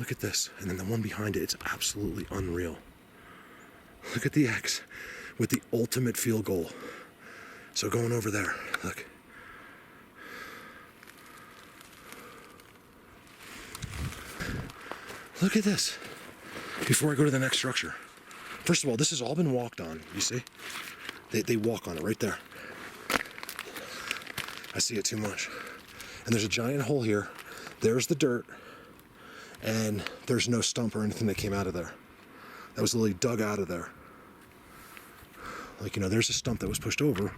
Look at this. And then the one behind it, it's absolutely unreal. Look at the X with the ultimate field goal. So going over there, look. Look at this. Before I go to the next structure. First of all, this has all been walked on, you see? They walk on it right there. I see it too much. And there's a giant hole here. There's the dirt. And there's no stump or anything that came out of there. That was literally dug out of there. Like, you know, there's a stump that was pushed over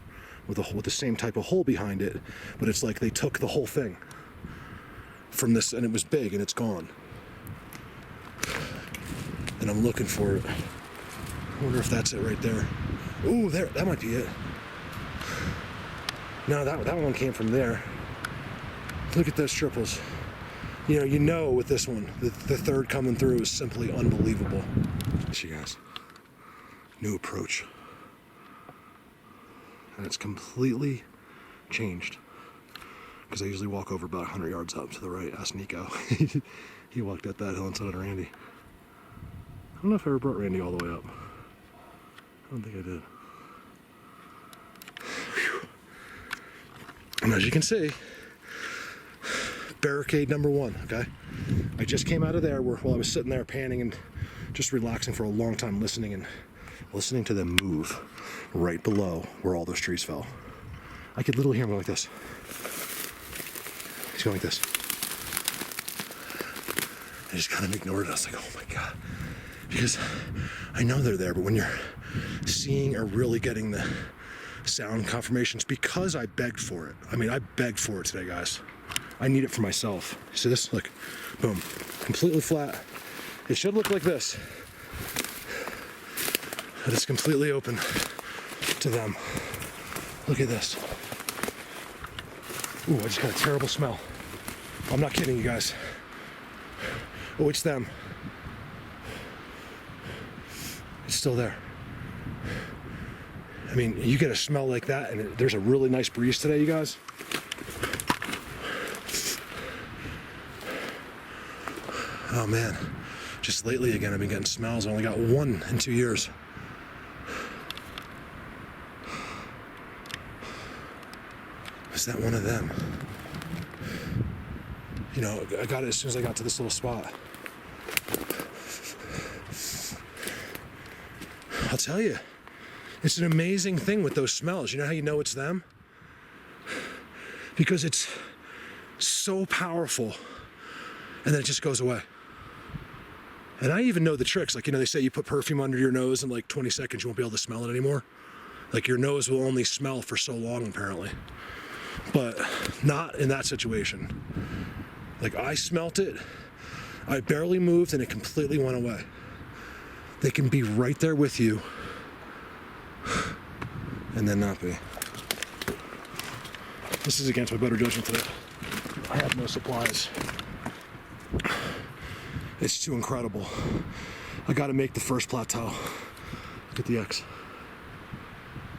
with the same type of hole behind it, but it's like they took the whole thing from this, and it was big, and it's gone. And I'm looking for it. I wonder if that's it right there. Ooh, there, that might be it. No, that one came from there. Look at those triples. You know with this one, the third coming through is simply unbelievable. You guys, new approach. And it's completely changed. Because I usually walk over about 100 yards up to the right. Ask Nico. He walked up that hill and so did Randy. I don't know if I ever brought Randy all the way up. I don't think I did. Whew. And as you can see, barricade number 1, okay? I just came out of there while I was sitting there panning and just relaxing for a long time, listening to them move right below where all those trees fell. I could literally hear him go like this. He's going like this. I just kind of ignored it. I was like, oh my God. Because I know they're there, but when you're seeing or really getting the sound confirmations, because I begged for it. I mean, I begged for it today, guys. I need it for myself. See this? Look, boom, completely flat. It should look like this, but it's completely open to them. Look at this. Ooh, I just got a terrible smell. I'm not kidding you guys. Oh, it's them. It's still there. I mean, you get a smell like that, and there's a really nice breeze today, you guys. Oh man, just lately again, I've been getting smells. I only got one in 2 years. Is that one of them? You know, I got it as soon as I got to this little spot. I'll tell you, it's an amazing thing with those smells. You know how you know it's them? Because it's so powerful, and then it just goes away. And I even know the tricks. Like, you know, they say you put perfume under your nose and like 20 seconds you won't be able to smell it anymore. Like, your nose will only smell for so long, apparently. But not in that situation. Like, I smelt it, I barely moved, and it completely went away. They can be right there with you and then not be. This is against my better judgment today. I have no supplies. It's too incredible. I gotta make the first plateau. Look at the X.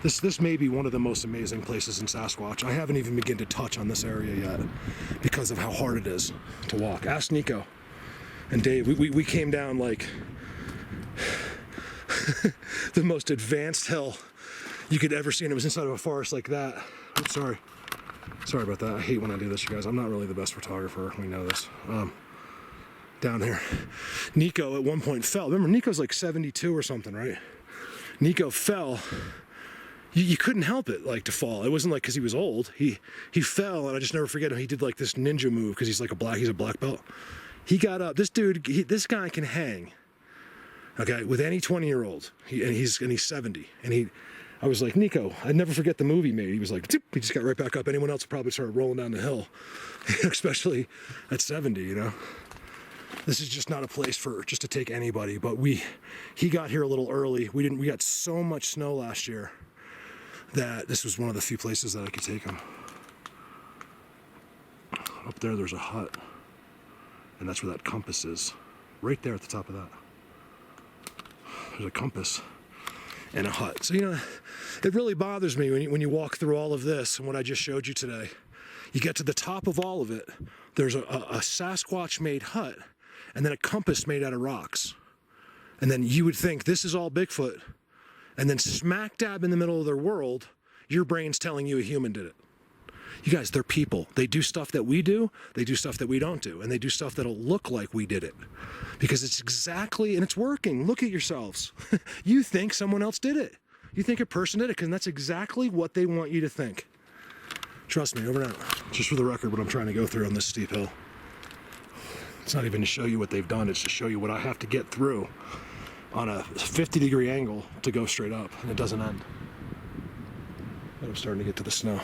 This may be one of the most amazing places in Sasquatch. I haven't even begun to touch on this area yet because of how hard it is to walk. Ask Nico and Dave. We came down like the most advanced hill you could ever see, and it was inside of a forest like that. Oops, sorry about that. I hate when I do this, you guys. I'm not really the best photographer. We know this. Down here, Nico at one point fell. Remember, Nico's like 72 or something, right? Nico fell. You couldn't help it, like, to fall. It wasn't like because he was old. He fell, and I just never forget him. He did like this ninja move because he's a black belt. He got up. This dude, this guy can hang. Okay, with any 20-year-old. And he's 70. And I was like, Nico, I'd never forget the move he made. He was like, he just got right back up. Anyone else probably started rolling down the hill, especially at 70, you know. This is just not a place for just to take anybody. But he got here a little early. We got so much snow last year that this was one of the few places that I could take him. Up there's a hut, and that's where that compass is. Right there at the top of that. There's a compass and a hut. So, you know, it really bothers me when you walk through all of this and what I just showed you today. You get to the top of all of it, there's a Sasquatch-made hut, and then a compass made out of rocks. And then you would think this is all Bigfoot. And then smack dab in the middle of their world, your brain's telling you a human did it. You guys, they're people. They do stuff that we do. They do stuff that we don't do. And they do stuff that'll look like we did it. Because it's exactly, and it's working. Look at yourselves. You think someone else did it. You think a person did it, because that's exactly what they want you to think. Trust me, over and out. Just for the record, what I'm trying to go through on this steep hill. It's not even to show you what they've done. It's to show you what I have to get through on a 50-degree angle to go straight up, and it doesn't end. And I'm starting to get to the snow,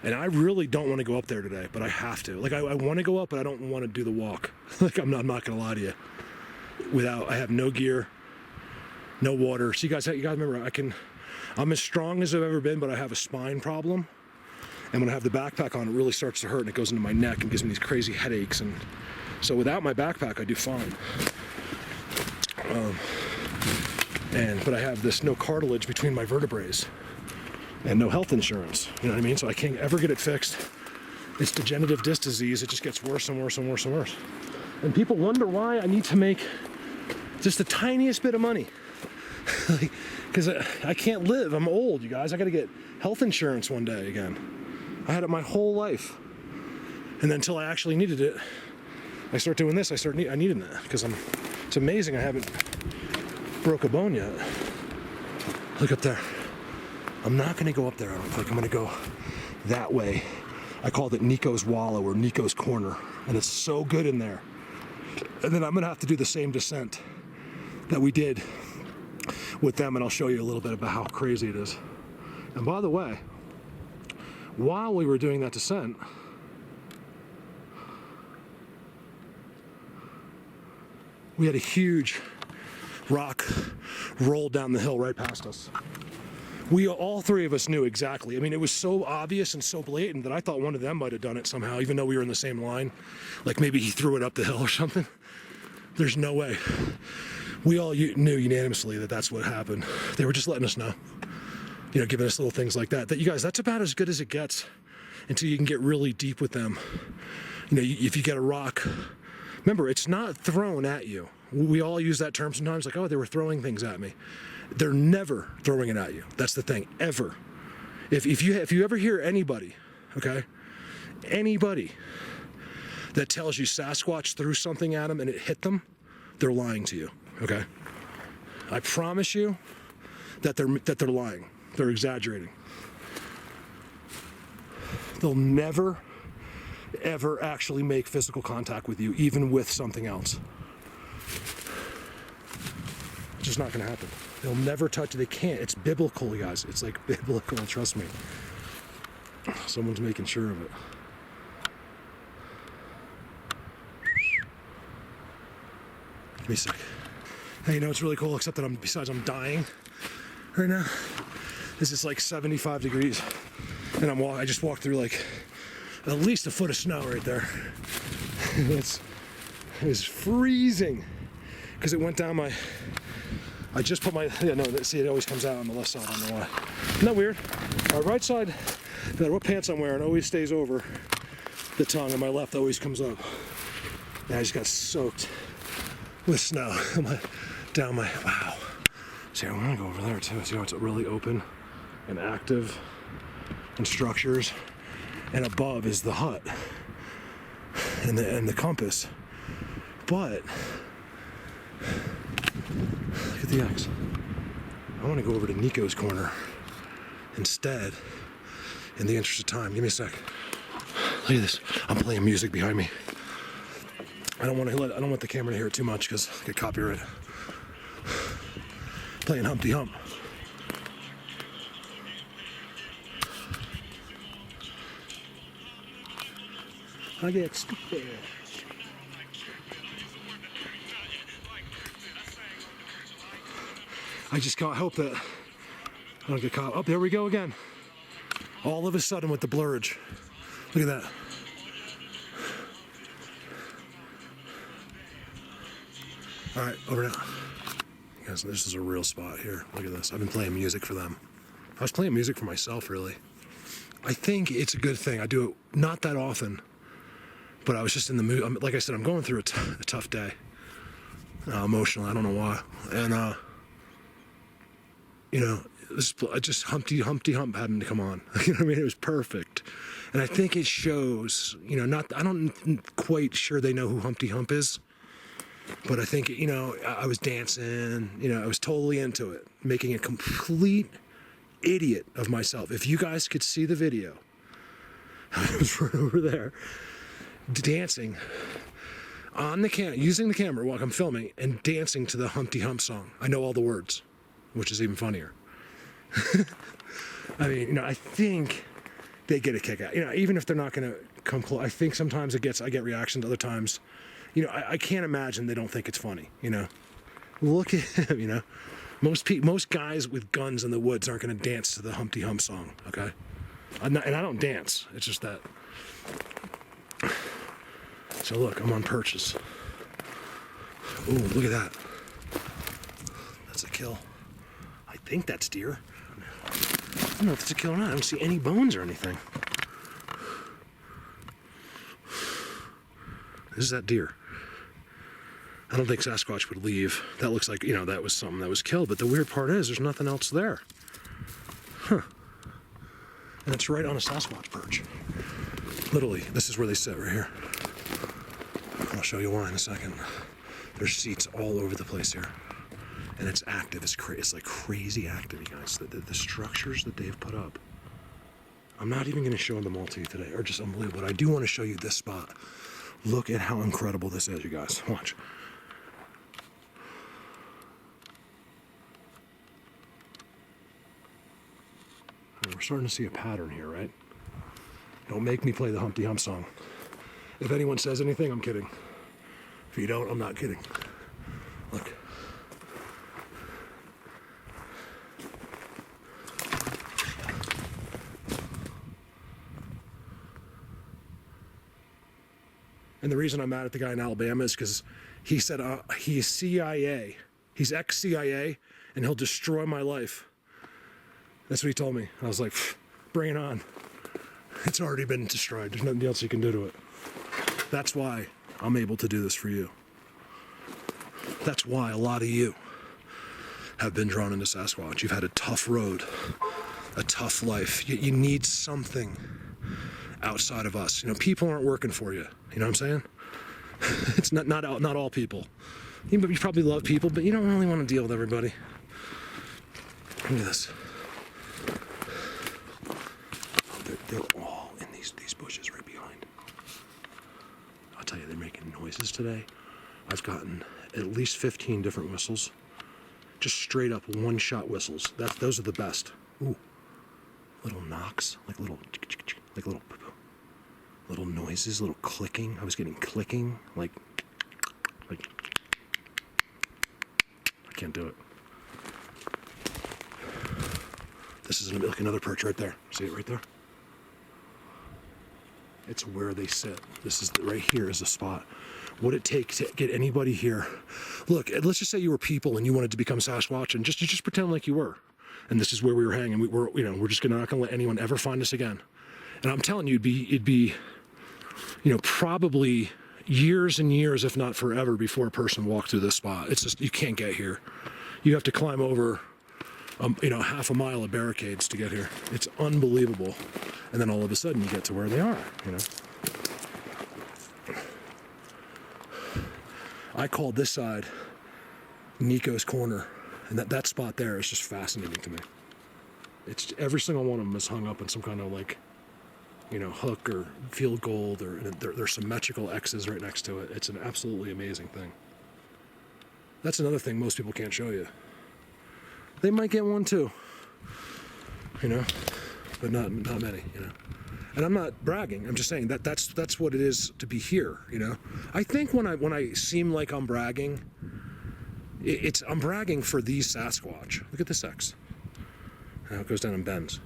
and I really don't want to go up there today, but I have to. Like, I want to go up, but I don't want to do the walk. Like, I'm not going to lie to you. I have no gear, no water. So you guys remember, I'm as strong as I've ever been, but I have a spine problem. And when I have the backpack on, it really starts to hurt, and it goes into my neck and gives me these crazy headaches. And so without my backpack, I do fine. But I have this no cartilage between my vertebrae and no health insurance. You know what I mean? So I can't ever get it fixed. It's degenerative disc disease. It just gets worse and worse and worse and worse. And people wonder why I need to make just the tiniest bit of money. Because I can't live. I'm old, you guys. I got to get health insurance one day again. I had it my whole life. And then until I actually needed it, I start doing this. I needed that because it's amazing I haven't broke a bone yet. Look up there. I'm not going to go up there, I don't think. I'm going to go that way. I called it Nico's Wallow or Nico's Corner, and it's so good in there. And then I'm going to have to do the same descent that we did with them, and I'll show you a little bit about how crazy it is. And by the way, while we were doing that descent, we had a huge rock roll down the hill right past us. All three of us knew exactly. I mean, it was so obvious and so blatant that I thought one of them might have done it somehow, even though we were in the same line. Like maybe he threw it up the hill or something. There's no way. We all knew unanimously that that's what happened. They were just letting us know. You know, giving us little things like that. That, you guys, that's about as good as it gets until you can get really deep with them. You know, if you get a rock, remember, it's not thrown at you. We all use that term sometimes, like, oh, they were throwing things at me. They're never throwing it at you. That's the thing, ever. If you ever hear anybody, okay, anybody that tells you Sasquatch threw something at them and it hit them, they're lying to you, okay? I promise you that they're lying. They're exaggerating. They'll never, ever actually make physical contact with you, even with something else. It's just not going to happen. They'll never touch you. They can't. It's biblical, you guys. It's like biblical, trust me. Someone's making sure of it. Give me a sec. Hey, you know what's really cool, except that I'm dying right now? This is like 75 degrees. And I just walked through like at least a foot of snow right there. It was freezing because it went down I just put see, it always comes out on the left side, I don't know why. Isn't that weird? My right side, no matter what pants I'm wearing, always stays over the tongue, and my left always comes up. And I just got soaked with snow down my, wow. See, I want to go over there too. See how it's really open and active and structures. And above is the hut and the compass. But look at the X. I want to go over to Nico's Corner instead, in the interest of time. Give me a sec. Look at this. I'm playing music behind me. I don't want the camera to hear it too much because I get copyright. Playing Humpty Hump. I get stupid. I just can't hope that I don't get caught. Oh, there we go again. All of a sudden with the blurrage. Look at that. All right, over now. Guys, this is a real spot here. Look at this. I've been playing music for them. I was playing music for myself, really. I think it's a good thing. I do it not that often, But I was just in the mood. Like I said, I'm going through a tough day. Emotionally, I don't know why. And, you know, just Humpty Hump happened to come on. You know what I mean? It was perfect. And I think it shows, you know, I don't quite sure they know who Humpty Hump is. But I think, you know, I was dancing, you know, I was totally into it, making a complete idiot of myself. If you guys could see the video, I was right over there, dancing on the using the camera while I'm filming and dancing to the Humpty Hump song. I know all the words, which is even funnier. I mean, you know, I think they get a kick out. You know, even if they're not going to come close, I think sometimes I get reactions. Other times, you know, I can't imagine they don't think it's funny. You know, look at him. You know, most guys with guns in the woods aren't going to dance to the Humpty Hump song. Okay, and I don't dance. It's just that. So look, I'm on perches. Ooh, look at that. That's a kill. I think that's deer. I don't know if it's a kill or not. I don't see any bones or anything. This is that deer. I don't think Sasquatch would leave. That looks like, you know, that was something that was killed. But the weird part is there's nothing else there. Huh. And it's right on a Sasquatch perch. Literally, this is where they sit right here. I'll show you why in a second. There's seats all over the place here. And it's active. It's like crazy active, you guys. The structures that they've put up. I'm not even going to show them all to you today. Are just unbelievable. But I do want to show you this spot. Look at how incredible this is, you guys. Watch. And we're starting to see a pattern here, right? Don't make me play the Humpty Hump song. If anyone says anything, I'm kidding. If you don't, I'm not kidding. Look. And the reason I'm mad at the guy in Alabama is because he said he's CIA. He's ex-CIA, and he'll destroy my life. That's what he told me. I was like, bring it on. It's already been destroyed. There's nothing else you can do to it. That's why I'm able to do this for you. That's why a lot of you have been drawn into Sasquatch. You've had a tough road, a tough life. You need something outside of us. You know, people aren't working for you. You know what I'm saying? It's not all people. You probably love people, but you don't really want to deal with everybody. Look at this. Oh, they're all in these bushes right behind. I'll tell you, they're making noises today. I've gotten at least 15 different whistles. Just straight up one-shot whistles. Those are the best. Ooh, little knocks, like little noises, little clicking. I was getting clicking, like I can't do it. This is like another perch right there. See it right there? It's where they sit. This is right here is the spot. What it takes to get anybody here. Look, let's just say you were people and you wanted to become Sasquatch, and just pretend like you were. And this is where we were hanging. We're just not gonna let anyone ever find us again. And I'm telling you, it'd be, you know, probably years and years, if not forever, before a person walked through this spot. It's just, you can't get here. You have to climb over, you know, half a mile of barricades to get here. It's unbelievable. And then all of a sudden you get to where they are, you know. I called this side Nico's corner, and that spot there is just fascinating to me. It's every single one of them is hung up in some kind of, like, you know, hook or field goal, or they're symmetrical X's right next to it. It's an absolutely amazing thing. That's another thing most people can't show you. They might get one too, you know, but not many, you know. And I'm not bragging. I'm just saying that's what it is to be here, you know. I think when I seem like I'm bragging, I'm bragging for these Sasquatch. Look at this X. How it goes down and bends.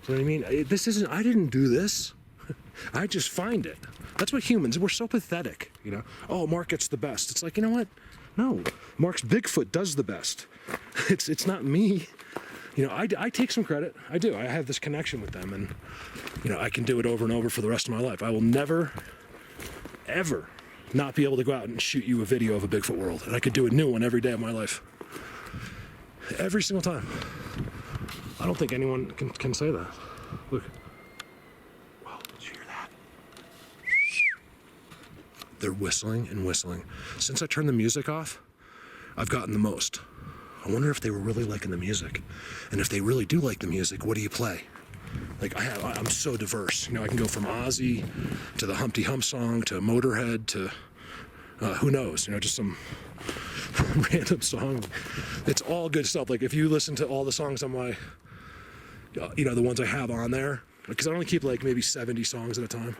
You know what I mean? This isn't, I didn't do this. I just find it. That's what humans, we're so pathetic, you know? Oh, Mark gets the best. It's like, you know what? No, Mark's Bigfoot does the best. It's not me. you know, I take some credit. I do. I have this connection with them, and, you know, I can do it over and over for the rest of my life. I will never, ever not be able to go out and shoot you a video of a Bigfoot world. And I could do a new one every day of my life. Every single time. I don't think anyone can say that. Look. Wow, did you hear that? They're whistling and whistling. Since I turned the music off, I've gotten the most. I wonder if they were really liking the music. And if they really do like the music, what do you play? Like, I'm so diverse. You know, I can go from Ozzy to the Humpty Hump song to Motorhead to who knows, you know, just some random song. It's all good stuff. Like, if you listen to all the songs on my, you know, the ones I have on there, because I only keep like maybe 70 songs at a time.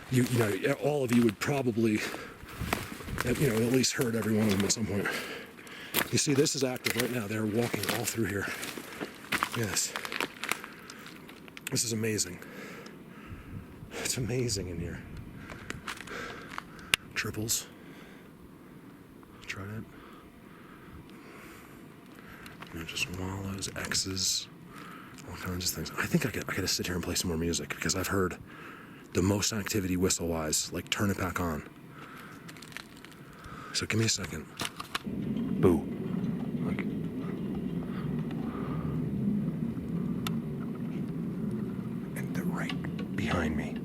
You know, all of you would probably, you know, at least heard every one of them at some point. You see, this is active right now. They're walking all through here. Yes. This is amazing. It's amazing in here. Triples. Trident. You know, just wallows, X's, all kinds of things. I think I gotta sit here and play some more music because I've heard the most activity whistle-wise. Like, turn it back on. So give me a second. Boo. Look. And they're right behind me.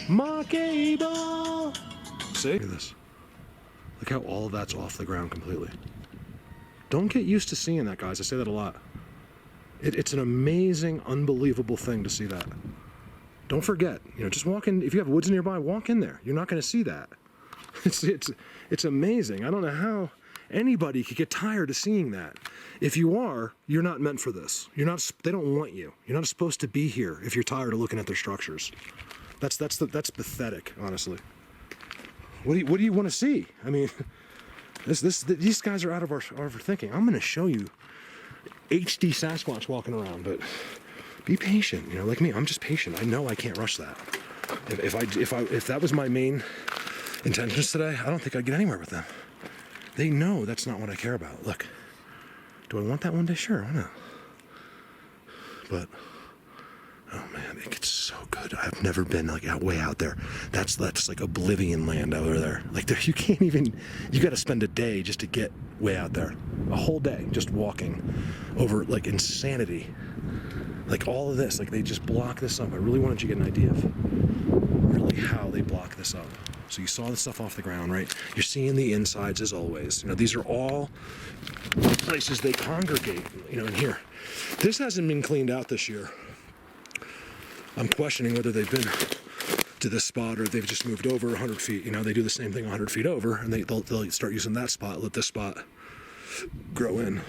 Markable. See? Look at this. Look how all of that's off the ground completely. Don't get used to seeing that, guys. I say that a lot. It's an amazing, unbelievable thing to see that. Don't forget, you know, just walk in. If you have woods nearby, walk in there. You're not going to see that. It's amazing. I don't know how anybody could get tired of seeing that. If you are, you're not meant for this. You're not. They don't want you. You're not supposed to be here if you're tired of looking at their structures. That's pathetic, honestly. What do you want to see? I mean, these guys are out of our thinking. I'm going to show you HD Sasquatch walking around, but be patient. You know, like me, I'm just patient. I know I can't rush that. If that was my main intentions today, I don't think I'd get anywhere with them. They know that's not what I care about. Look, do I want that one day? Sure, why not? But oh man, it gets so good. I've never been like way out there. That's like oblivion land over there. Like there, you can't even. You got to spend a day just to get way out there. A whole day just walking over like insanity. Like all of this, like they just block this up. I really wanted you to get an idea of really how they block this up. So you saw the stuff off the ground, right? You're seeing the insides as always. You know, these are all places they congregate, you know, in here. This hasn't been cleaned out this year. I'm questioning whether they've been to this spot or they've just moved over 100 feet. You know, they do the same thing 100 feet over, and they'll start using that spot, let this spot grow in.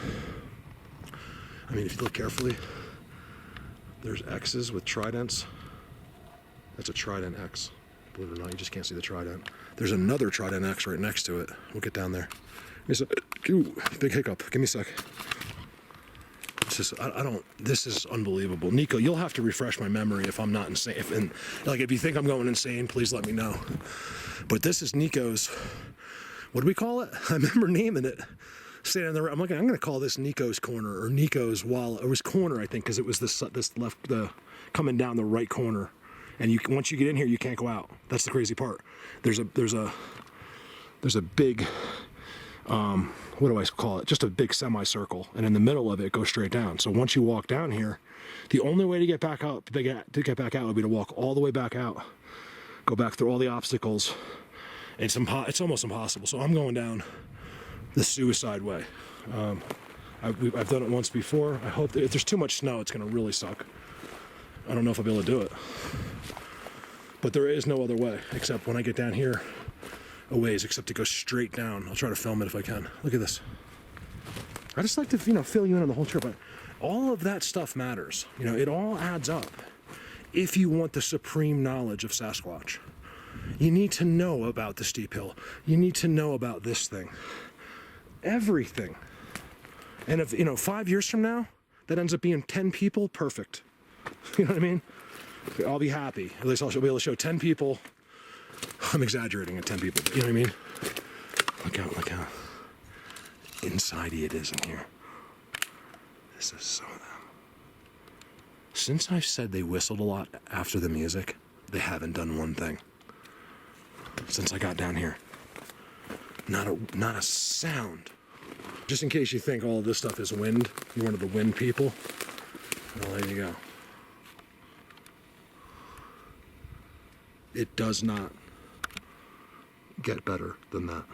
I mean, if you look carefully, there's X's with tridents. That's a trident X. Believe it or not, you just can't see the trident. There's another trident X right next to it. We'll get down there. Ooh, big hiccup. Give me a sec. It's just, this is unbelievable. Nico, you'll have to refresh my memory if I'm not insane. If you think I'm going insane, please let me know. But this is Nico's, what do we call it? I remember naming it. Standing there, I'm going to call this Nico's corner or Nico's wall. It was corner, I think, because it was this left, coming down the right corner. And once you get in here, you can't go out. That's the crazy part. There's a big, what do I call it? Just a big semicircle, and in the middle of it goes straight down. So once you walk down here, the only way to get back out, would be to walk all the way back out, go back through all the obstacles. It's almost impossible. So I'm going down the suicide way. I've done it once before. I hope that if there's too much snow, it's going to really suck. I don't know if I'll be able to do it. But there is no other way, except when I get down here a ways, except to go straight down. I'll try to film it if I can. Look at this. I just like to, fill you in on the whole trip. But all of that stuff matters. It all adds up. If you want the supreme knowledge of Sasquatch, you need to know about the steep hill. You need to know about this thing. Everything. And if, 5 years from now, that ends up being 10 people, perfect. You know what I mean? I'll be happy. At least I'll be able to show 10 people. I'm exaggerating at 10 people, but you know what I mean? Look out, look out. inside-y it is in here. This is so them. Since I've said they whistled a lot after the music, they haven't done one thing. Since I got down here. Not a sound. Just in case you think all of this stuff is wind, you're one of the wind people, well, there you go. It does not get better than that.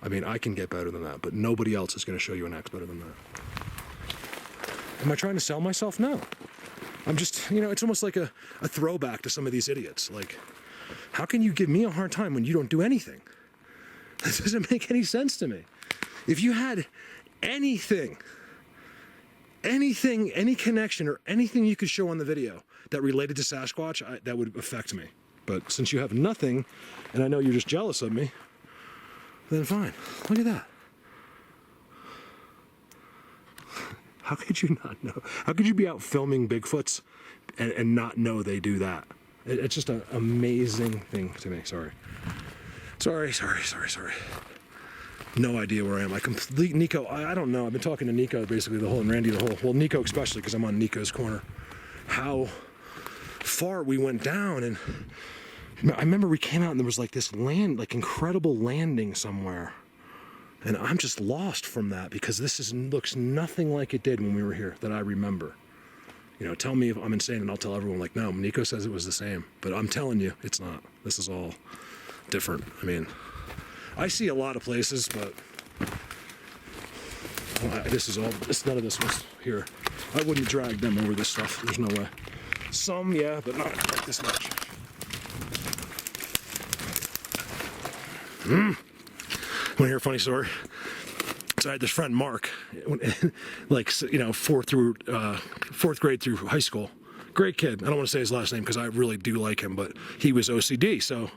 I mean, I can get better than that, but nobody else is going to show you an axe better than that. Am I trying to sell myself? No. I'm just, it's almost like a throwback to some of these idiots. Like, how can you give me a hard time when you don't do anything? This doesn't make any sense to me. If you had anything, any connection or anything you could show on the video that related to Sasquatch, that would affect me. But since you have nothing, and I know you're just jealous of me, then fine. Look at that. How could you not know? How could you be out filming Bigfoots and not know they do that? It's just an amazing thing to me. Sorry. No idea where I am. Nico, I don't know. I've been talking to Nico basically and Randy the whole, well, Nico especially because I'm on Nico's corner. How far we went down, and I remember we came out and there was like this incredible landing somewhere. And I'm just lost from that because this looks nothing like it did when we were here that I remember. Tell me if I'm insane and I'll tell everyone like, no, Nico says it was the same. But I'm telling you, it's not. This is all different. I mean, I see a lot of places, but none of this was here. I wouldn't drag them over this stuff. There's no way. Some, yeah, but not like this much. Want to hear a funny story? So I had this friend, Mark, fourth grade through high school. Great kid. I don't want to say his last name because I really do like him, but he was OCD, so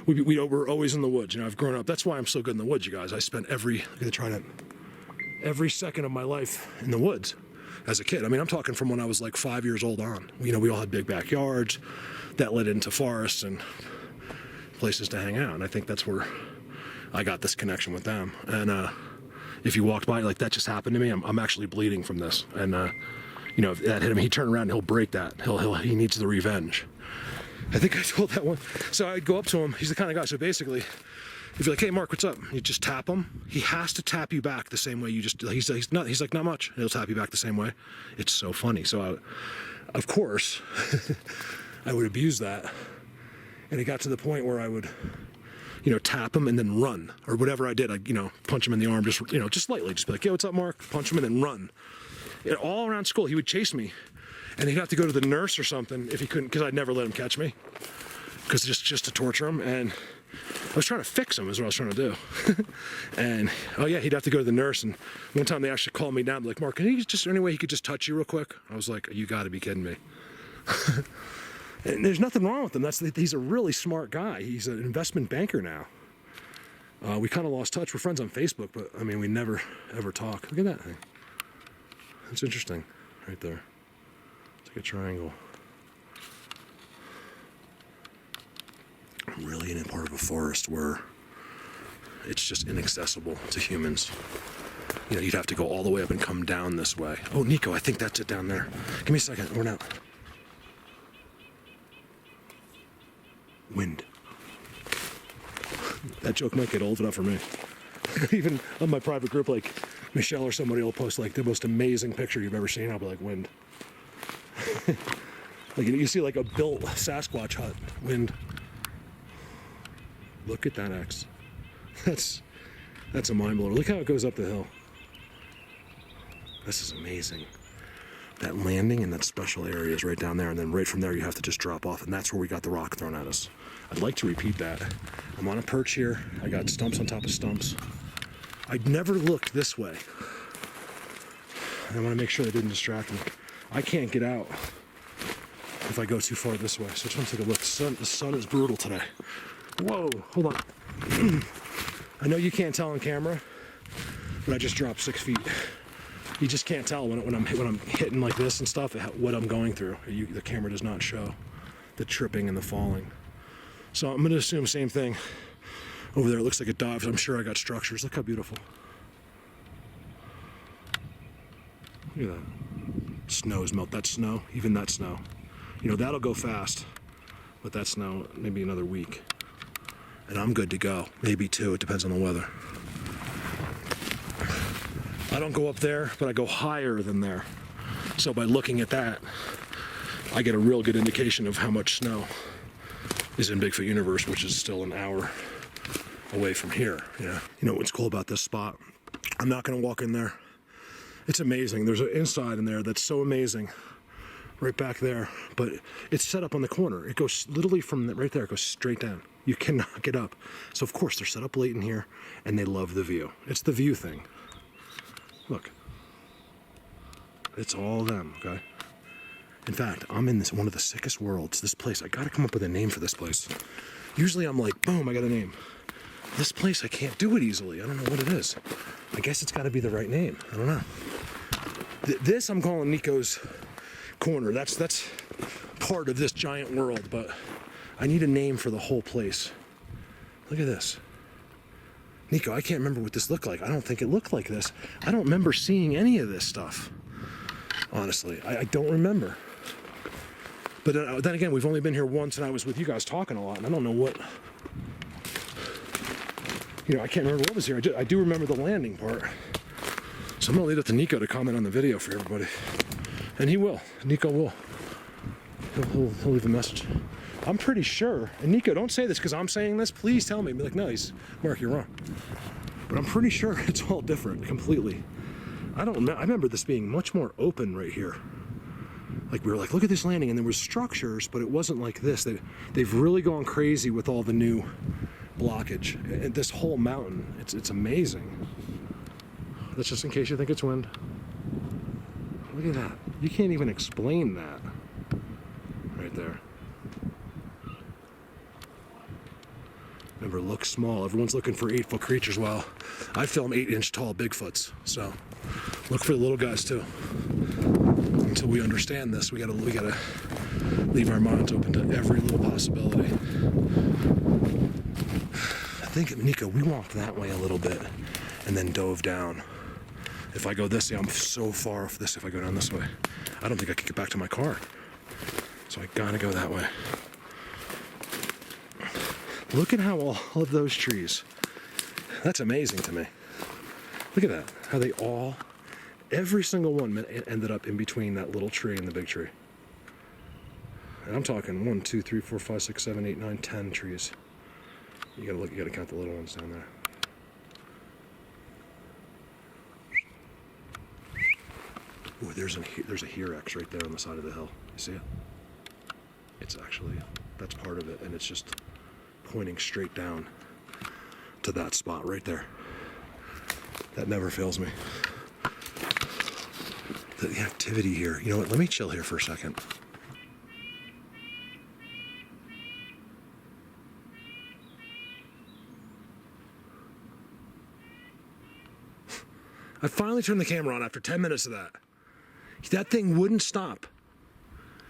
we were always in the woods. I've grown up. That's why I'm so good in the woods, you guys. I spent every second of my life in the woods as a kid. I mean, I'm talking from when I was like 5 years old on. We all had big backyards that led into forests and places to hang out, and I think that's where I got this connection with them. And if you walked by, like, that just happened to me, I'm actually bleeding from this. And if that hit him, he'd turn around and he'll break that. He needs the revenge. I think I told that one. So I'd go up to him. He's the kind of guy. So basically, if you're like, hey, Mark, what's up? You just tap him. He has to tap you back the same way you just, he's like, not much. He'll tap you back the same way. It's so funny. So of course, I would abuse that. And it got to the point where I would, tap him and then run, or whatever I did. I'd, punch him in the arm, just slightly, just be like, yeah, what's up, Mark? Punch him and then run. All around school, he would chase me, and he'd have to go to the nurse or something if he couldn't, because I'd never let him catch me, because just to torture him. And I was trying to fix him, is what I was trying to do. And oh yeah, he'd have to go to the nurse. And one time they actually called me down, like, Mark, is there any way he could just touch you real quick? I was like, you got to be kidding me. And there's nothing wrong with him. He's a really smart guy. He's an investment banker now. We kind of lost touch. We're friends on Facebook, but I mean, we never ever talk. Look at that thing. That's interesting, right there. It's like a triangle. I'm really in a part of a forest where it's just inaccessible to humans. You'd have to go all the way up and come down this way. Oh, Nico, I think that's it down there. Give me a second. We're not. Wind. That joke might get old enough for me. Even on my private group, like Michelle or somebody will post like the most amazing picture you've ever seen. I'll be like, wind. Like you see like a built Sasquatch hut. Wind. Look at that X. That's a mind blower. Look how it goes up the hill. This is amazing. That landing in that special area is right down there, and then right from there you have to just drop off, and that's where we got the rock thrown at us. I'd like to repeat that. I'm on a perch here. I got stumps on top of stumps. I'd never looked this way. I want to make sure they didn't distract me. I can't get out if I go too far this way. So I just want to take a look. The sun is brutal today. Whoa, hold on. I know you can't tell on camera, but I just dropped 6 feet. You just can't tell when I'm hitting like this and stuff what I'm going through. The camera does not show the tripping and the falling. So I'm going to assume same thing over there. It looks like a dive. I'm sure I got structures. Look how beautiful. Look at that. Snow's melt. That snow, even that snow. You know, that'll go fast, but that snow, maybe another week. And I'm good to go. Maybe 2, it depends on the weather. I don't go up there, but I go higher than there. So by looking at that, I get a real good indication of how much snow is in Bigfoot universe, which is still an hour away from here. Yeah. You know what's cool about this spot? I'm not gonna walk in there. It's amazing. There's an inside in there that's so amazing. Right back there, but it's set up on the corner. It goes literally from right there, it goes straight down. You cannot get up. So of course they're set up late in here and they love the view. It's the view thing. Look, it's all them, okay? In fact, I'm in one of the sickest worlds. This place, I gotta come up with a name for this place. Usually I'm like, boom, I got a name. This place, I can't do it easily. I don't know what it is. I guess it's gotta be the right name. I don't know. This I'm calling Nico's corner. That's part of this giant world, but I need a name for the whole place. Look at this. Nico, I can't remember what this looked like. I don't think it looked like this. I don't remember seeing any of this stuff. Honestly, I don't remember. But then again, we've only been here once and I was with you guys talking a lot and I don't know what, you know, I can't remember what was here. I do remember the landing part. So I'm gonna leave it to Nico to comment on the video for everybody. And he will. Nico will. He'll leave a message. I'm pretty sure, and Nico, don't say this because I'm saying this. Please tell me. Be like, no, Mark, you're wrong. But I'm pretty sure it's all different completely. I don't know. I remember this being much more open right here. Like we were like, look at this landing, and there was structures, but it wasn't like this. They've really gone crazy with all the new blockage. And this whole mountain, it's amazing. That's just in case you think it's wind. Look at that. You can't even explain that. Right there. Remember, look small. Everyone's looking for 8-foot creatures. Well, I film 8-inch tall Bigfoots. So look for the little guys too. Until we understand this, we gotta leave our minds open to every little possibility. I think, Nico, we walked that way a little bit and then dove down. If I go this way, I'm so far off this if I go down this way. I don't think I can get back to my car. So I gotta go that way. Look at how all of those trees, that's amazing to me. Look at that, how they all, every single one ended up in between that little tree and the big tree. And I'm talking 1, 2, 3, 4, 5, 6, 7, 8, 9, 10 trees. You gotta look, you gotta count the little ones down there. Ooh, there's a Hirex right there on the side of the hill. You see it? It's actually, that's part of it, and it's just pointing straight down to that spot right there. That never fails me. The activity here, you know what, let me chill here for a second. I finally turned the camera on after 10 minutes of that. That thing wouldn't stop.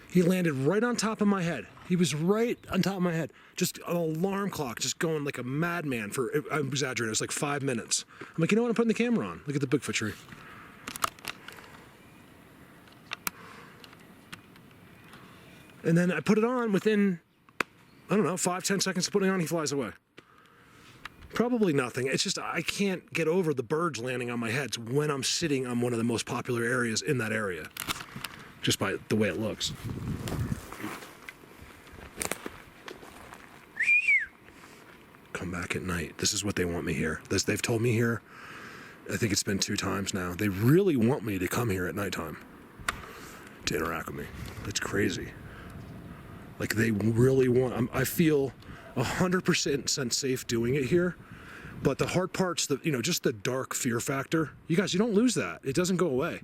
He landed right on top of my head. He was right on top of my head. Just an alarm clock, just going like a madman for, I'm exaggerating, it was like 5 minutes. I'm like, you know what, I'm putting the camera on. Look at the Bigfoot tree. And then I put it on within, I don't know, 5-10 seconds of putting it on, he flies away. Probably nothing. It's just I can't get over the birds landing on my head when I'm sitting on one of the most popular areas in that area. Just by the way it looks. Come back at night. This is what they want me here. They've told me here, I think it's been 2 times now. They really want me to come here at nighttime to interact with me. It's crazy. Like they really want, I feel 100% safe doing it here, but the hard part's just the dark fear factor. You guys, you don't lose that. It doesn't go away.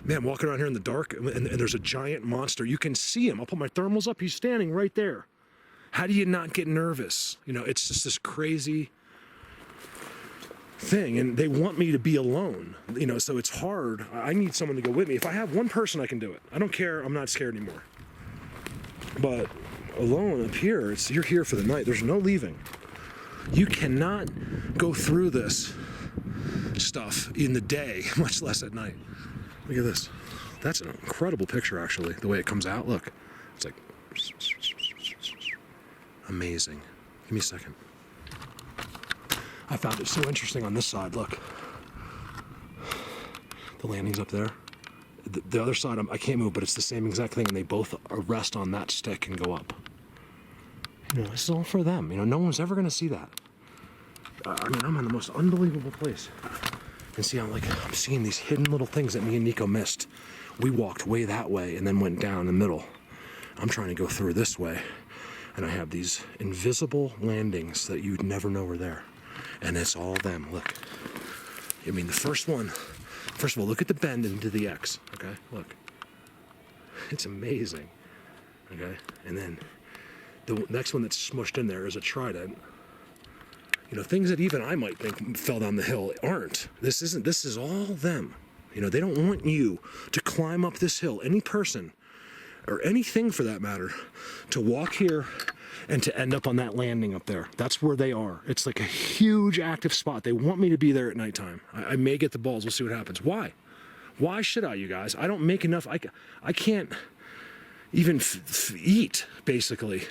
Man, walking around here in the dark and there's a giant monster. You can see him. I'll put my thermals up. He's standing right there. How do you not get nervous? It's just this crazy thing, and they want me to be alone. So it's hard. I need someone to go with me. If I have one person, I can do it. I don't care. I'm not scared anymore. But alone up here, you're here for the night. There's no leaving. You cannot go through this stuff in the day, much less at night. Look at this. That's an incredible picture, actually, the way it comes out. Look, it's like amazing. Give me a second. I found it so interesting on this side. Look, the landing's up there. The other side, I can't move, but it's the same exact thing, and they both rest on that stick and go up. You know, this is all for them. You know, no one's ever going to see that. I mean, I'm in the most unbelievable place. And see, I'm seeing these hidden little things that me and Nico missed. We walked way that way and then went down the middle. I'm trying to go through this way, and I have these invisible landings that you'd never know were there. And it's all them. Look. I mean, the first one, first of all, look at the bend into the X. Okay, look. It's amazing. Okay, and then the next one that's smushed in there is a trident. You know, things that even I might think fell down the hill aren't. This is all them. You know, they don't want you to climb up this hill, any person, or anything for that matter, to walk here and to end up on that landing up there. That's where they are. It's like a huge active spot. They want me to be there at nighttime. I may get the balls. We'll see what happens. Why? Why should I, you guys? I don't make enough. I can't even eat, basically.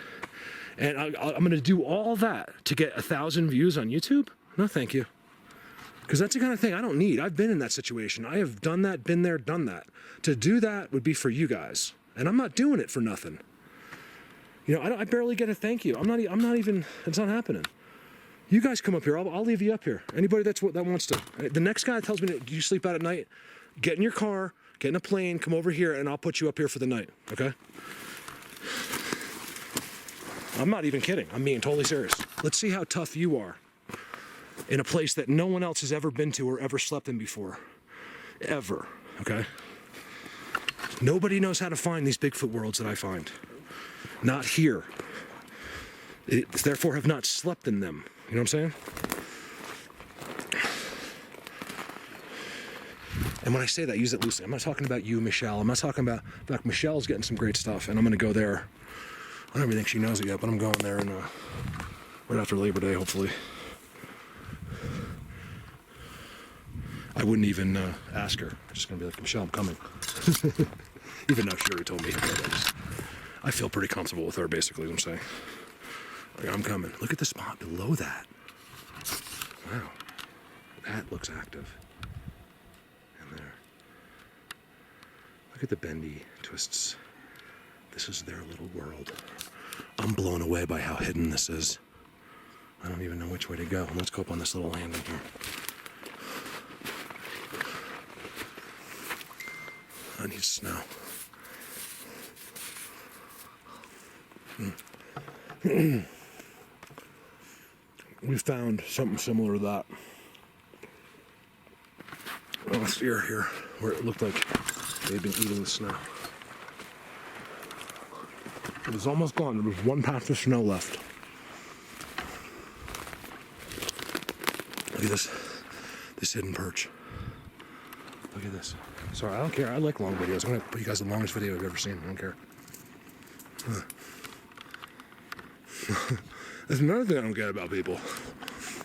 And I'm going to do all that to get 1,000 views on YouTube? No, thank you. Because that's the kind of thing I don't need. I've been in that situation. I have done that, been there, done that. To do that would be for you guys. And I'm not doing it for nothing. You know, I barely get a thank you. I'm not even, it's not happening. You guys come up here. I'll leave you up here. Anybody that wants to. The next guy that tells me, do you sleep out at night? Get in your car, get in a plane, come over here, and I'll put you up here for the night, okay? I'm not even kidding. I'm being totally serious. Let's see how tough you are in a place that no one else has ever been to or ever slept in before. Ever, okay? Nobody knows how to find these Bigfoot worlds that I find. Not here. Therefore have not slept in them. You know what I'm saying? And when I say that, I use it loosely. I'm not talking about you, Michelle. I'm not talking about, in fact, Michelle's getting some great stuff, and I'm going to go there. I don't even think she knows it yet, but I'm going there right after Labor Day, hopefully. I wouldn't even ask her. I'm just going to be like, Michelle, I'm coming. Even though she already told me. I feel pretty comfortable with her, basically, is what I'm saying. Like, I'm coming. Look at the spot below that. Wow. That looks active. And there. Look at the bendy twists. This is their little world. I'm blown away by how hidden this is. I don't even know which way to go. Let's go up on this little landing here. I need snow. We found something similar to that last year here, where it looked like they'd been eating the snow. It was almost gone. There was one patch of snow left. Look at this hidden perch. Look at this. Sorry, I don't care. I like long videos. I'm going to put you guys the longest video I've ever seen. I don't care. That's another thing I don't get about people.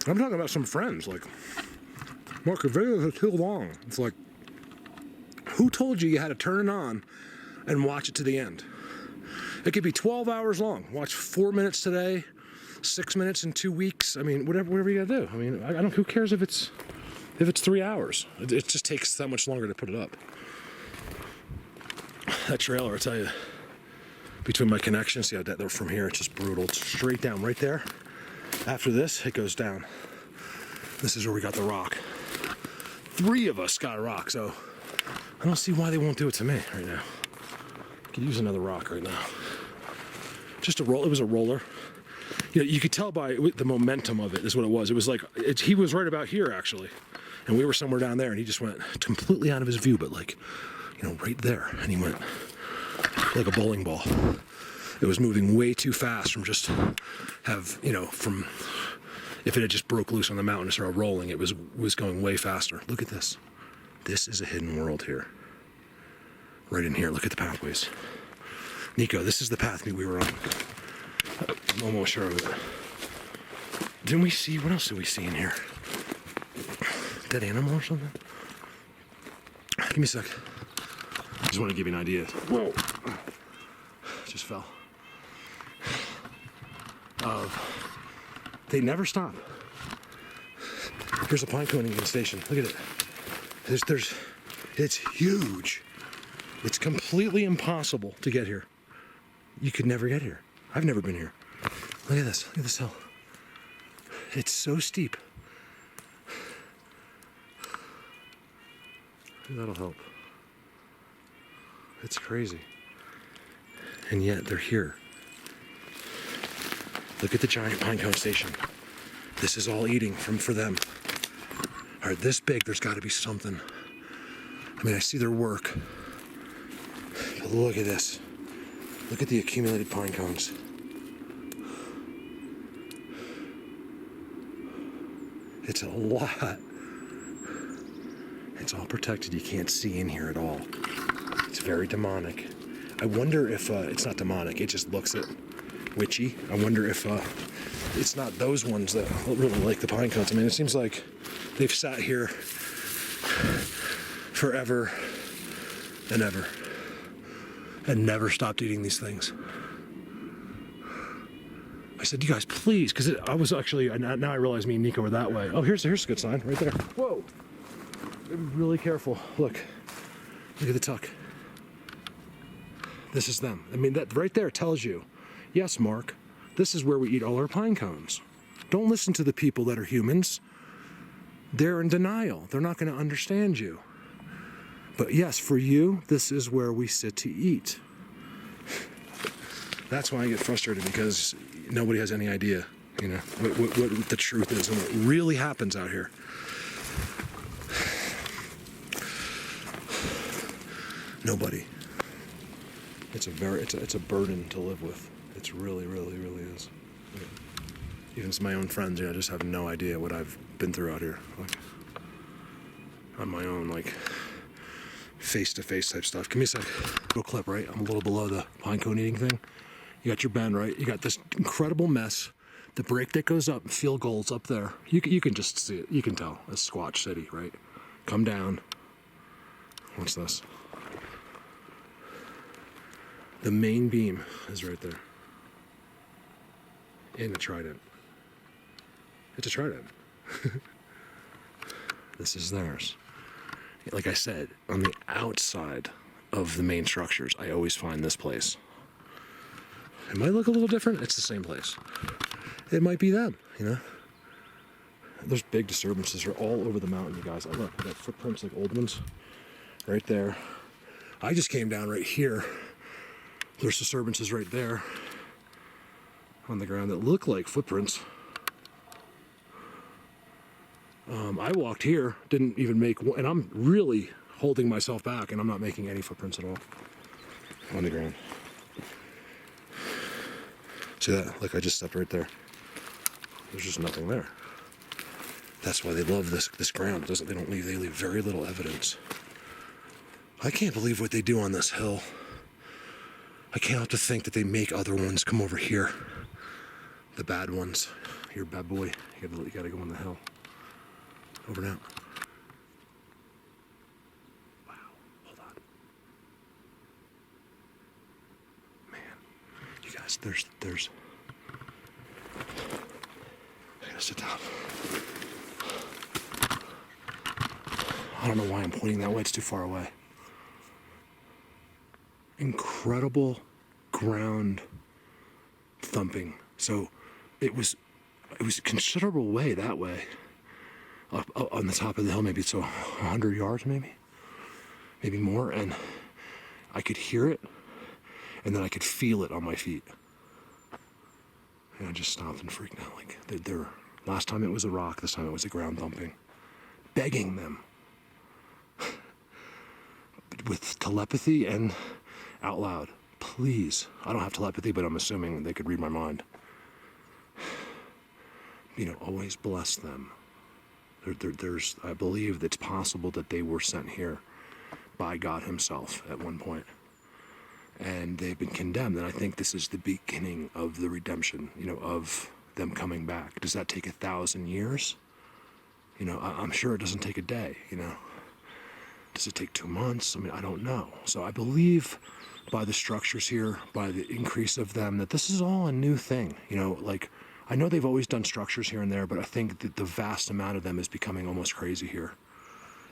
I'm talking about some friends. Like, Mark, your videos are too long. It's like, who told you had to turn it on and watch it to the end? It could be 12 hours long. Watch 4 minutes today, 6 minutes in 2 weeks. I mean, whatever you gotta do. I mean, I don't. Who cares if it's 3 hours? It just takes that much longer to put it up. That trailer, I tell you, between my connections, see how they're from here. It's just brutal. It's straight down right there. After this, it goes down. This is where we got the rock. 3 of us got a rock, so I don't see why they won't do it to me right now. I could use another rock right now. Just a roll. It was a roller. You know, you could tell by the momentum of it is what it was. It was like, he was right about here, actually. And we were somewhere down there, and he just went completely out of his view, but like, you know, right there. And he went like a bowling ball. It was moving way too fast from just from, if it had just broke loose on the mountain and started rolling, it was going way faster. Look at this. This is a hidden world here. Right in here. Look at the pathways. Nico, this is the path we were on. I'm almost sure of it. Didn't we see, what else did we see in here? Dead animal or something? Give me a sec. Just want to give you an idea. Whoa! Just fell. They never stop. Here's a pine coning station. Look at it. It's huge. It's completely impossible to get here. You could never get here. I've never been here. Look at this. Look at this hill. It's so steep. That'll help. It's crazy. And yet they're here. Look at the giant pine cone station. This is all eating for them. All right, this big, there's got to be something. I mean, I see their work. But look at this. Look at the accumulated pine cones. It's a lot. It's all protected. You can't see in here at all. It's very demonic. I wonder if it's not demonic. It just looks at witchy. I wonder if it's not those ones that really like the pine cones. I mean, it seems like they've sat here forever and ever and never stopped eating these things. I said, you guys, please, because I was actually, now I realize me and Nico were that way. Oh, here's a good sign right there. Whoa. Be really careful. Look at the tuck. This is them. I mean, that right there tells you, yes, Mark, this is where we eat all our pine cones. Don't listen to the people that are humans. They're in denial. They're not going to understand you. But yes, for you, this is where we sit to eat. That's why I get frustrated, because nobody has any idea, you know, what the truth is and what really happens out here. Nobody. It's a burden to live with. It's really is. Yeah. Even my own friends, I just have no idea what I've been through out here. Like, on my own, like, face-to-face type stuff. Give me a sec. Little clip, right? I'm a little below the pine cone eating thing. You got your bend, right? You got this incredible mess. The break that goes up, field goals up there. You can just see it. You can tell. It's Squatch City, right? Come down. What's this? The main beam is right there. And a trident. It's a trident. This is theirs. Like I said, on the outside of the main structures, I always find this place. It might look a little different. It's the same place. It might be them, you know? There's big disturbances are all over the mountain, you guys. Look, I got footprints like old ones right there. I just came down right here. There's disturbances right there on the ground that look like footprints. I walked here, didn't even make one, and I'm really holding myself back, and I'm not making any footprints at all on the ground. See that? Like I just stepped right there. There's just nothing there. That's why they love this ground. They leave very little evidence. I can't believe what they do on this hill. I can't help to think that they make other ones come over here. The bad ones. You're a bad boy. You gotta go on the hill. Over now. Wow. Hold on. Man. You guys, there's I gotta sit down. I don't know why I'm pointing that way. It's too far away. Incredible ground thumping. So it was a considerable way that way. Up on the top of the hill, maybe it's 100 yards, maybe more, and I could hear it, and then I could feel it on my feet. And I just stopped and freaked out. Like, they're last time it was a rock, this time it was a ground thumping, begging them with telepathy and out loud, please. I don't have telepathy, but I'm assuming they could read my mind. Always bless them. I believe it's possible that they were sent here by God himself at one point, and they've been condemned, and I think this is the beginning of the redemption, of them coming back. Does that take 1,000 years? I'm sure it doesn't take a day, Does Does it take 2 months? I mean, I don't know. So I believe by the structures here, by the increase of them, that this is all a new thing. You know, like, I know they've always done structures here and there, but I think that the vast amount of them is becoming almost crazy here.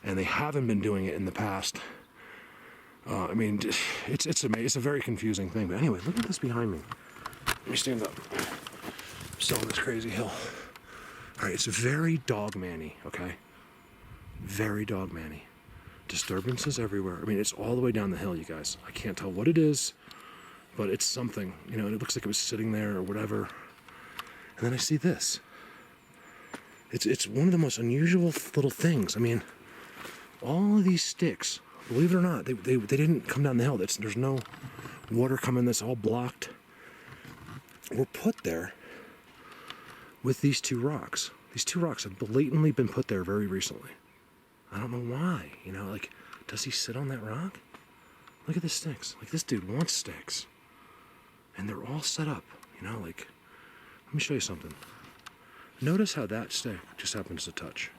And they haven't been doing it in the past. I mean, it's amazing. It's a very confusing thing. But anyway, look at this behind me. Let me stand up. I'm still on this crazy hill. All right, it's very Dogman-y, okay? Very Dogman-y. Disturbances everywhere. I mean, it's all the way down the hill, you guys. I can't tell what it is, but it's something. You know, it looks like it was sitting there or whatever. And then I see this. It's one of the most unusual little things. I mean, all of these sticks, believe it or not, they didn't come down the hill. There's no water coming. That's all blocked. Were put there with these 2 rocks. These 2 rocks have blatantly been put there very recently. I don't know why. You know, like, does he sit on that rock? Look at the sticks. Like, this dude wants sticks. And they're all set up. You know, like, let me show you something. Notice how that stick just happens to touch.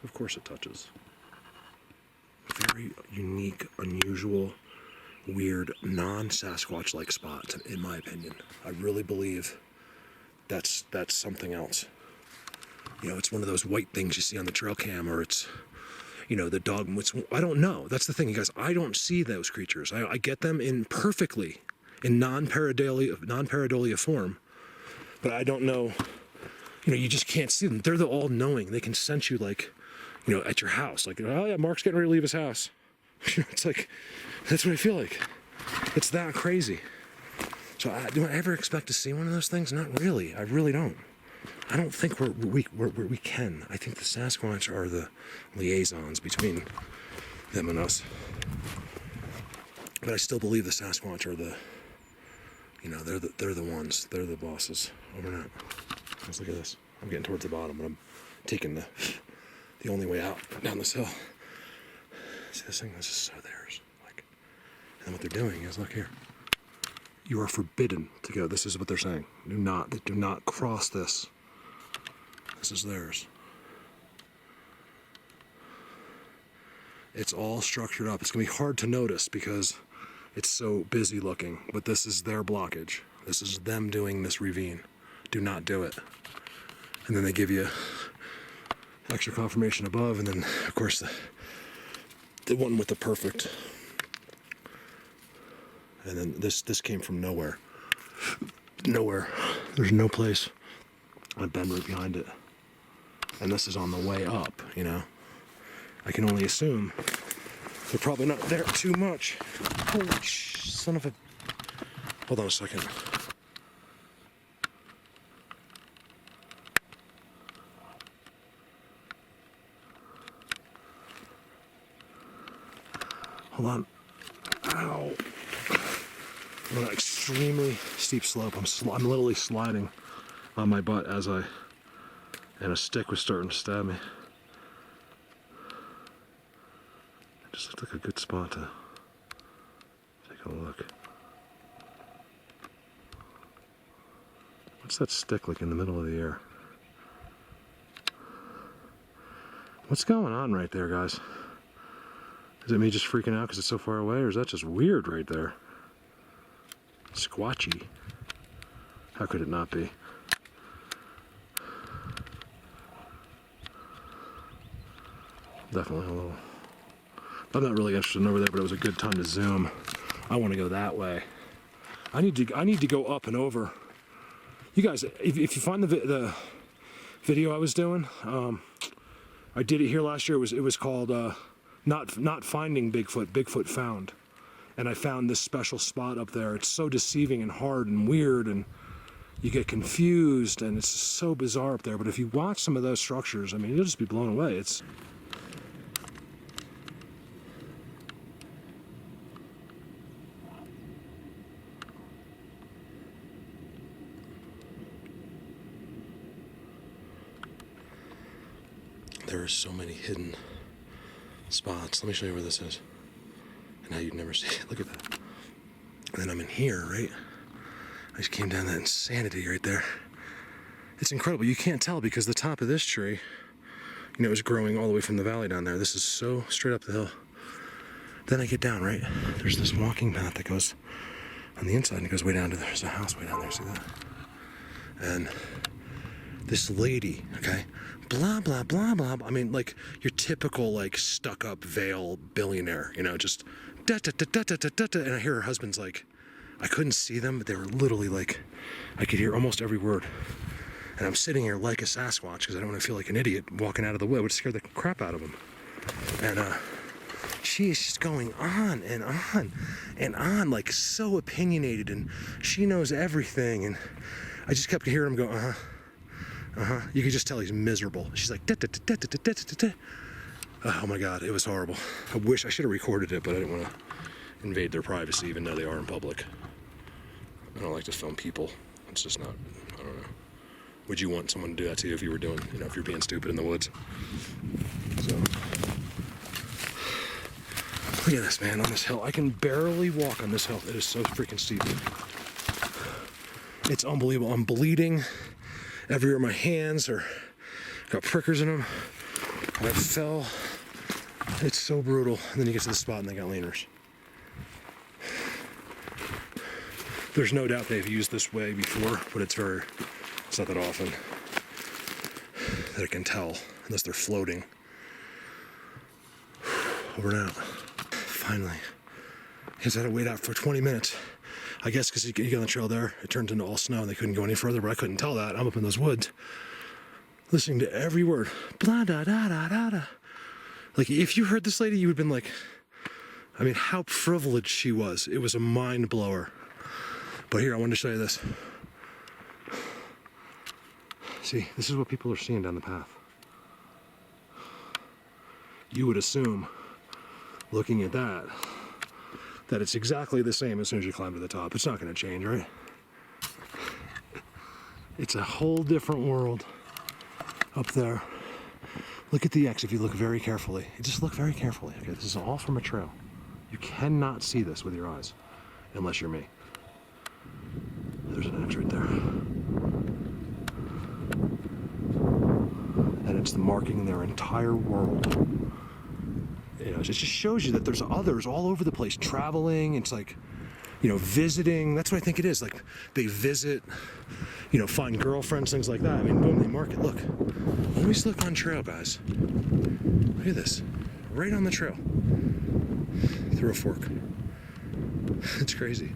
Of course it touches. Very unique, unusual, weird, non-Sasquatch-like spots, in my opinion. I really believe that's something else. You know, it's one of those white things you see on the trail cam, or it's, you know, the Dogman. I don't know. That's the thing, you guys. I don't see those creatures. I get them in perfectly, in non-pareidolia form, but I don't know. You know, you just can't see them. They're the all-knowing. They can sense you, like, you know, at your house. Like, oh yeah, Mark's getting ready to leave his house. It's like, that's what I feel like. It's that crazy. So do I ever expect to see one of those things? Not really. I really don't. I don't think we can. I think the Sasquatch are the liaisons between them and us. But I still believe the Sasquatch are the, you know, they're the ones. They're the bosses. Over and out. Let's look at this. I'm getting towards the bottom, but I'm taking the only way out down this hill. See this thing? This is so theirs. Like, and what they're doing is, look here. You are forbidden to go. This is what they're saying. Do not cross this. This is theirs. It's all structured up. It's going to be hard to notice because it's so busy looking, but this is their blockage. This is them doing this ravine. Do not do it. And then they give you extra confirmation above, and then, of course, the one with the perfect. And then this came from nowhere. Nowhere. There's no place. I bend right behind it. And this is on the way up, you know. I can only assume they're probably not there too much. Holy son of a... Hold on a second. Hold on. Ow. I'm on an extremely steep slope. I'm literally sliding on my butt and a stick was starting to stab me. It just looked like a good spot to take a look. What's that stick like in the middle of the air? What's going on right there, guys? Is it me just freaking out because it's so far away, or is that just weird right there? Squatchy. How could it not be? Definitely a little. I'm not really interested in over there, but it was a good time to zoom. I want to go that way. I need to go up and over. You guys, if you find the video I was doing, I did it here last year. It was called not finding Bigfoot, Bigfoot found. And I found this special spot up there. It's so deceiving and hard and weird, and you get confused, and it's so bizarre up there. But if you watch some of those structures, I mean, you'll just be blown away. It's there are so many hidden spots. Let me show you where this is. And how you'd never see it. Look at that. And then I'm in here, right? I just came down that insanity right there. It's incredible. You can't tell because the top of this tree, You know, it was growing all the way from the valley down there. This is so straight up the hill. Then I get down, right? There's this walking path that goes on the inside and it goes way down to there's a house way down there, see that? And this lady, okay, blah, blah, blah, blah. I mean, like your typical, like, stuck up Vale billionaire, you know, just da da da da da da da. And I hear her husband's like, I couldn't see them, but they were literally like, I could hear almost every word. And I'm sitting here like a Sasquatch because I don't want to feel like an idiot walking out of the wood. It would scare the crap out of him. And she is just going on and on and on, like so opinionated, and she knows everything. And I just kept hearing him go, You could just tell he's miserable. She's like, da, da, da, da, da, da, da, da. Oh my God, it was horrible. I should have recorded it, but I didn't want to invade their privacy, even though they are in public. I don't like to film people. It's just not, I don't know. Would you want someone to do that to you if you were doing, you know, if you're being stupid in the woods? So, look at this, man, on this hill. I can barely walk on this hill. It is so freaking steep. It's unbelievable. I'm bleeding everywhere. My hands are got prickers in them. And I fell. It's so brutal. And then you get to the spot and they got laners. There's no doubt they've used this way before, but it's not that often that I can tell, unless they're floating. Over and out. Finally. Because I had to wait out for 20 minutes. I guess because you get on the trail there, it turned into all snow and they couldn't go any further, but I couldn't tell that. I'm up in those woods, listening to every word. Blah, da, da, da, da, da. Like, if you heard this lady, you would have been like, I mean, how privileged she was. It was a mind blower. But here, I wanted to show you this. See, this is what people are seeing down the path. You would assume, looking at that it's exactly the same as soon as you climb to the top. It's not going to change, right? It's a whole different world up there. Look at the X if you look very carefully. You just look very carefully. Okay, this is all from a trail. You cannot see this with your eyes, unless you're me. There's an X right there. And it's marking their entire world. You know, it just shows you that there's others all over the place traveling. It's like, you know, visiting. That's what I think it is. Like, they visit, you know, find girlfriends, things like that. I mean, boom, they mark it. Look. Always look on trail, guys. Look at this. Right on the trail. Through a fork. It's crazy.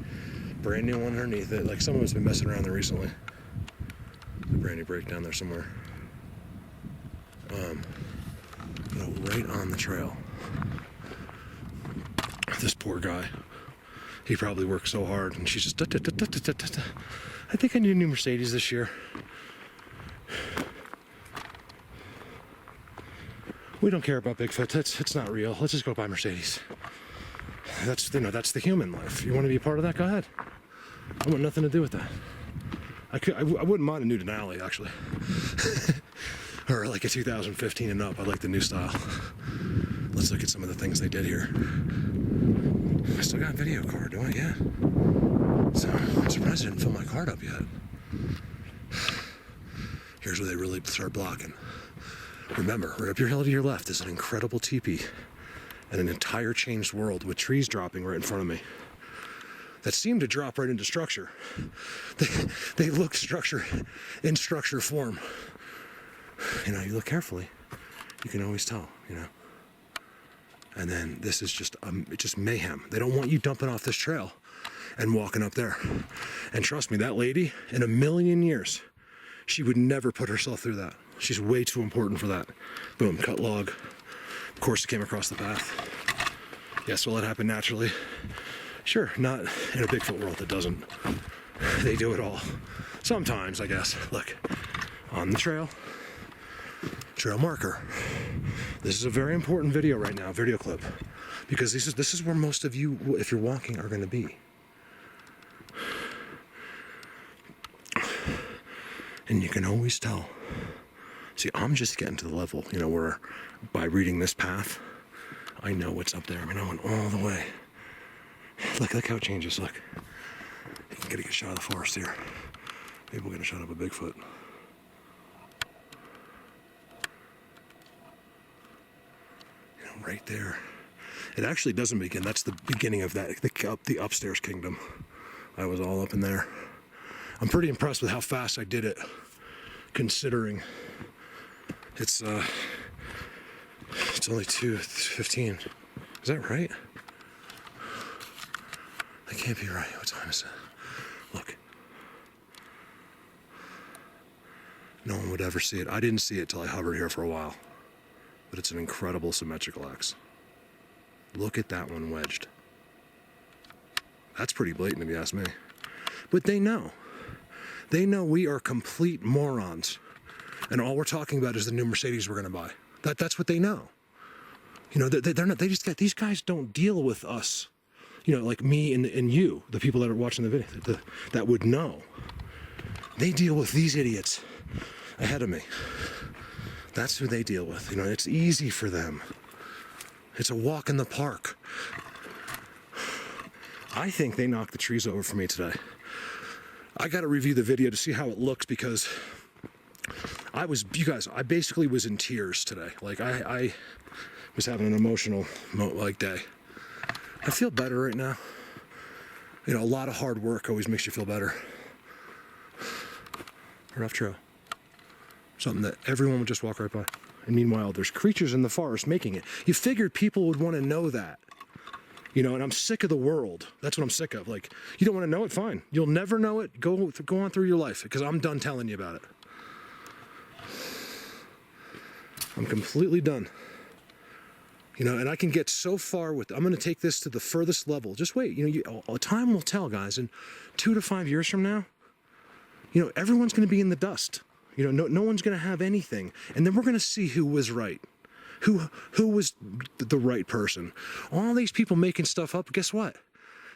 Brand new one underneath it. Like, someone's been messing around there recently. A brand new break down there somewhere. You know, right on the trail. This poor guy. He probably worked so hard, and she's just da, da, da, da, da, da, da. I think I need a new Mercedes this year. We don't care about Bigfoot. It's not real. Let's just go buy Mercedes. That's, you know, that's the human life. You want to be a part of that? Go ahead. I want nothing to do with that. I wouldn't mind a new Denali, actually. Or like a 2015 and up. I like the new style. Let's look at some of the things they did here. I still got a video card, do I? Yeah. So I'm surprised I didn't fill my card up yet. Here's where they really start blocking. Remember, right up your hill to your left is an incredible teepee and an entire changed world with trees dropping right in front of me that seem to drop right into structure. They look structure in structure form. You know, you look carefully, you can always tell, you know. And then this is just mayhem. They don't want you dumping off this trail and walking up there. And trust me, that lady, in a million years, she would never put herself through that. She's way too important for that. Boom, cut log. Of course it came across the path. Yes, will it happen naturally? Sure, not in a Bigfoot world, it doesn't. They do it all. Sometimes, I guess. Look, on the trail marker. This is a very important video right now, video clip, because this is where most of you, if you're walking, are going to be. And you can always tell. See, I'm just getting to the level, you know, where by reading this path, I know what's up there. I mean, I went all the way. Look how it changes. Look, you can get a good shot of the forest here. Maybe we'll get a shot of a Bigfoot. right there. It actually doesn't begin. That's the beginning of that, the upstairs kingdom. I was all up in there. I'm pretty impressed with how fast I did it, considering it's only 2:15. Is that right? That can't be right. What time is it? Look. No one would ever see it. I didn't see it till I hovered here for a while. But it's an incredible symmetrical X. Look at that one wedged. That's pretty blatant if you ask me. But they know. They know we are complete morons. And all we're talking about is the new Mercedes we're gonna buy. That's what they know. You know, they're not, these guys don't deal with us. You know, like me and you, the people that are watching the video, that would know. They deal with these idiots ahead of me. That's who they deal with. You know, it's easy for them. It's a walk in the park. I think they knocked the trees over for me today. I got to review the video to see how it looks, because I basically was in tears today. Like I was having an emotional day. I feel better right now. You know, a lot of hard work always makes you feel better. A rough trail. Something that everyone would just walk right by. And meanwhile, there's creatures in the forest making it. You figured people would want to know that. You know, and I'm sick of the world. That's what I'm sick of. Like, you don't want to know it? Fine. You'll never know it. Go on through your life, because I'm done telling you about it. I'm completely done. You know, and I can get so far with, I'm going to take this to the furthest level. Just wait. You know, time will tell, guys. And 2 to 5 years from now, you know, everyone's going to be in the dust. You know, no one's going to have anything. And then we're going to see who was right. Who was the right person. All these people making stuff up, guess what?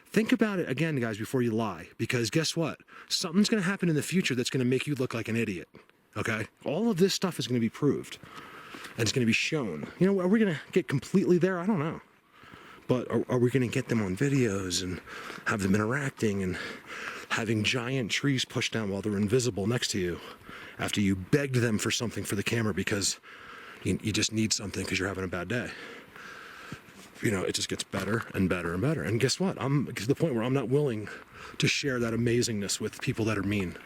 Think about it again, guys, before you lie. Because guess what? Something's going to happen in the future that's going to make you look like an idiot. Okay? All of this stuff is going to be proved. And it's going to be shown. You know, are we going to get completely there? I don't know. But are we going to get them on videos and have them interacting and having giant trees pushed down while they're invisible next to you after you begged them for something for the camera because you just need something because you're having a bad day? You know, it just gets better and better and better. And guess what? I'm to the point where I'm not willing to share that amazingness with people that are mean.